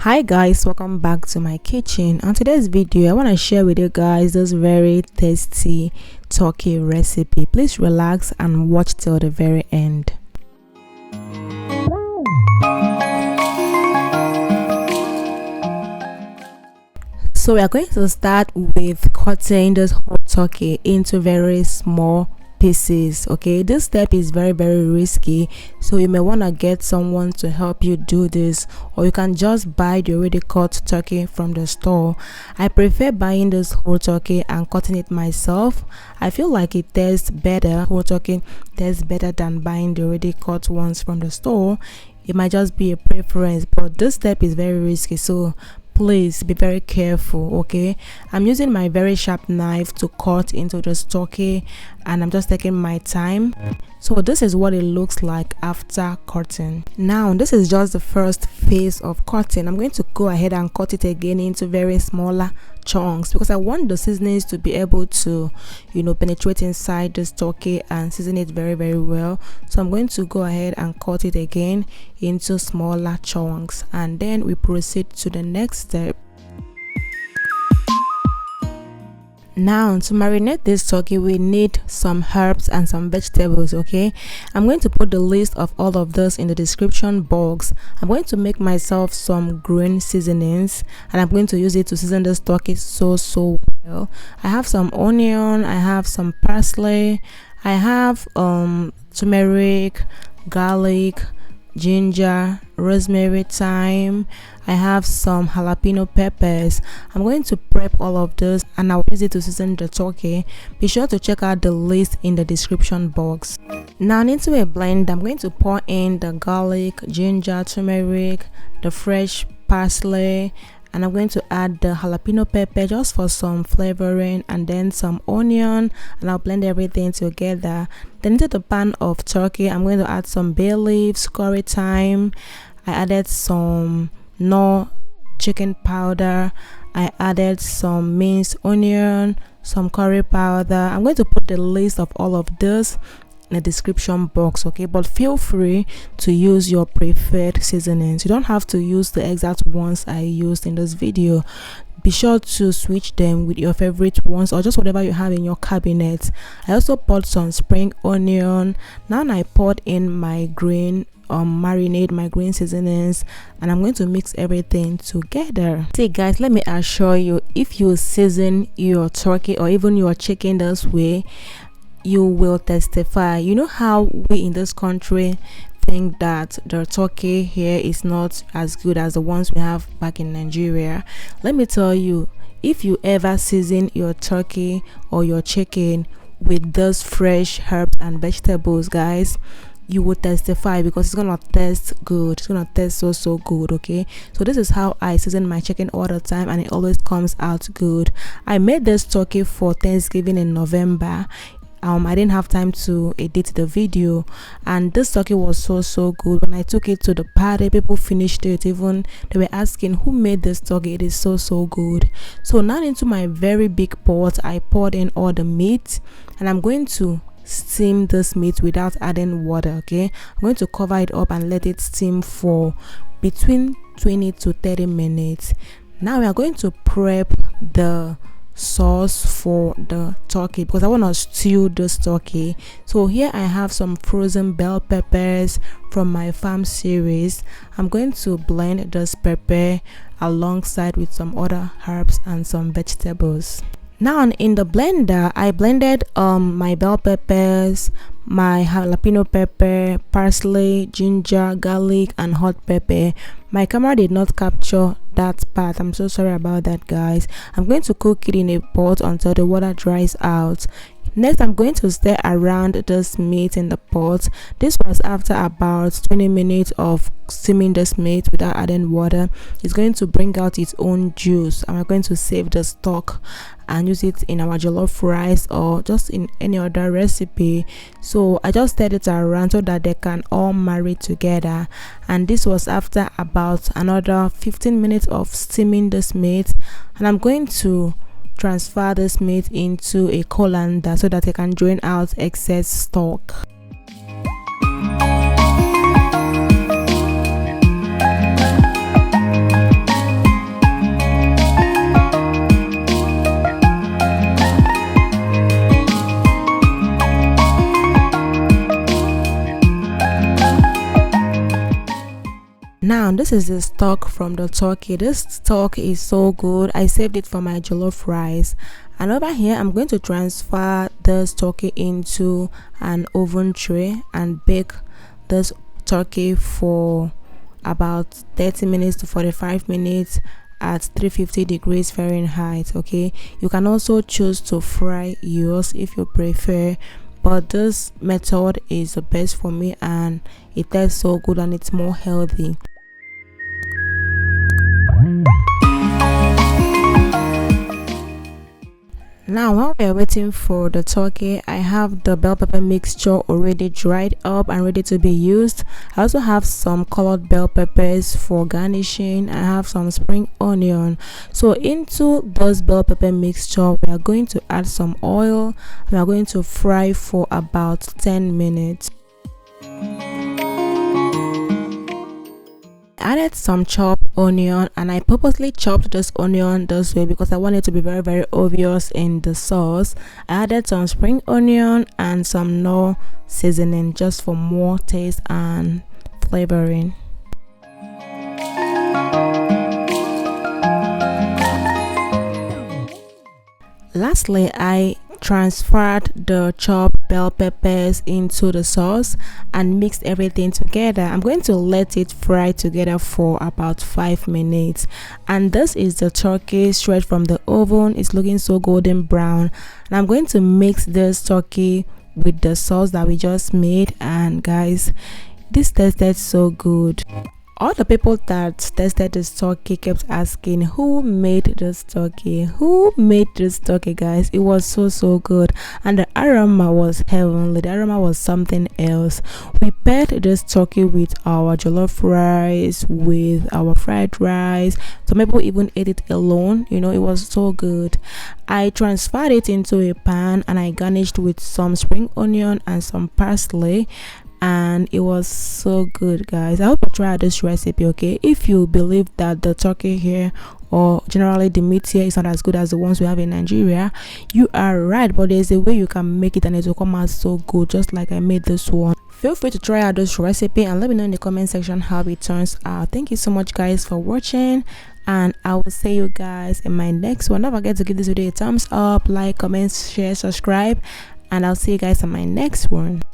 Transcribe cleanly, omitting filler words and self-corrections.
Hi guys, welcome back to my kitchen. On today's video I want to share with you guys this very tasty turkey recipe. Please relax and watch till the very end. So we are going to start with cutting this whole turkey into very small pieces. Okay, this step is very risky, so you may want to get someone to help you do this, or you can just buy the already cut turkey from the store. I prefer buying this whole turkey and cutting it myself. I feel like it tastes better. Whole turkey tastes better than buying the already cut ones from the store. It might just be a preference, but this step is very risky, so please be very careful. Okay, I'm using my very sharp knife to cut into this turkey, and I'm just taking my time. So this is what it looks like after cutting. Now this is just the first phase of cutting. I'm going to go ahead and cut it again into very smaller chunks because I want the seasonings to be able to, penetrate inside this turkey and season it very well. So I'm going to go ahead and cut it again into smaller chunks, and then we proceed to the next step. Now to marinate this turkey we need some herbs and some vegetables. Okay, I'm going to put the list of all of this in the description box. I'm going to make myself some green seasonings, and I'm going to use it to season this turkey so well. I have some onion, I have some parsley, I have turmeric, garlic, ginger, rosemary, thyme. I have some jalapeno peppers. I'm going to prep all of this and I'll use it to season the turkey. Be sure to check out the list in the description box. Now into a blender I'm going to pour in the garlic, ginger, turmeric, the fresh parsley, and I'm going to add the jalapeno pepper just for some flavoring, and then some onion, and I'll blend everything together. Then into the pan of turkey I'm going to add some bay leaves, curry thyme. I added some Knorr chicken powder. I added some minced onion, some curry powder. I'm going to put the list of all of this in the description box. Okay, but feel free to use your preferred seasonings. You don't have to use the exact ones I used in this video. Be sure to switch them with your favorite ones or just whatever you have in your cabinet. I also poured some spring onion. Now I poured in my green marinade, my green seasonings, and I'm going to mix everything together. See guys, let me assure you, if you season your turkey or even your chicken this way, you will testify. You know how we in this country think that the turkey here is not as good as the ones we have back in Nigeria. Let me tell you, if you ever season your turkey or your chicken with those fresh herbs and vegetables, guys, you will testify because it's gonna taste good. It's gonna taste so good. Okay, so this is how I season my chicken all the time, and it always comes out good. I made this turkey for Thanksgiving in November. I didn't have time to edit the video, and this turkey was so good. When I took it to the party, people finished it. Even they were asking who made this turkey. It is so good. So now into my very big pot I poured in all the meat, and I'm going to steam this meat without adding water. Okay, I'm going to cover it up and let it steam for between 20 to 30 minutes. Now we are going to prep the sauce for the turkey because I want to stew this turkey. So here I have some frozen bell peppers from my farm series. I'm going to blend this pepper alongside with some other herbs and some vegetables. Now in the blender I blended my bell peppers, my jalapeno pepper, parsley, ginger, garlic, and hot pepper. My camera did not capture that part. I'm so sorry about that, guys. I'm going to cook it in a pot until the water dries out. Next I'm going to stir around this meat in the pot. This was after about 20 minutes of steaming this meat without adding water. It's going to bring out its own juice, and we're going to save the stock and use it in our jollof rice or just in any other recipe. So I just stirred it around so that they can all marry together, and this was after about another 15 minutes of steaming this meat. And I'm going to transfer this meat into a colander so that I can drain out excess stock. Now this is the stock from the turkey. This stock is so good. I saved it for my jollof rice. And over here I'm going to transfer this turkey into an oven tray and bake this turkey for about 30 minutes to 45 minutes at 350 degrees Fahrenheit. Okay, you can also choose to fry yours if you prefer, but this method is the best for me and it tastes so good and it's more healthy. Now while we are waiting for the turkey, I have the bell pepper mixture already dried up and ready to be used. I also have some colored bell peppers for garnishing. I have some spring onion. So into this bell pepper mixture we are going to add some oil. We are going to fry for about 10 minutes. Added some chopped onion, and I purposely chopped this onion this way because I want it to be very obvious in the sauce. I added some spring onion and some Knorr seasoning just for more taste and flavoring. Lastly, I transferred the chopped bell peppers into the sauce and mixed everything together. I'm going to let it fry together for about 5 minutes. And this is the turkey straight from the oven. It's looking so golden brown. And I'm going to mix this turkey with the sauce that we just made, and guys, this tasted so good. All the people that tested this turkey kept asking, who made this turkey? Who made this turkey, guys? It was so good, and the aroma was heavenly. The aroma was something else. We paired this turkey with our jollof rice, with our fried rice. Some people even ate it alone. You know, it was so good. I transferred it into a pan and I garnished with some spring onion and some parsley, and it was so good, guys. I hope you try this recipe. Okay, if you believe that the turkey here or generally the meat here is not as good as the ones we have in Nigeria, you are right, but there's a way you can make it and it will come out so good, just like I made this one. Feel free to try out this recipe and let me know in the comment section how it turns out. Thank you so much, guys, for watching, and I will see you guys in my next one. Don't forget to give this video a thumbs up, like, comment, share, subscribe, and I'll see you guys in my next one.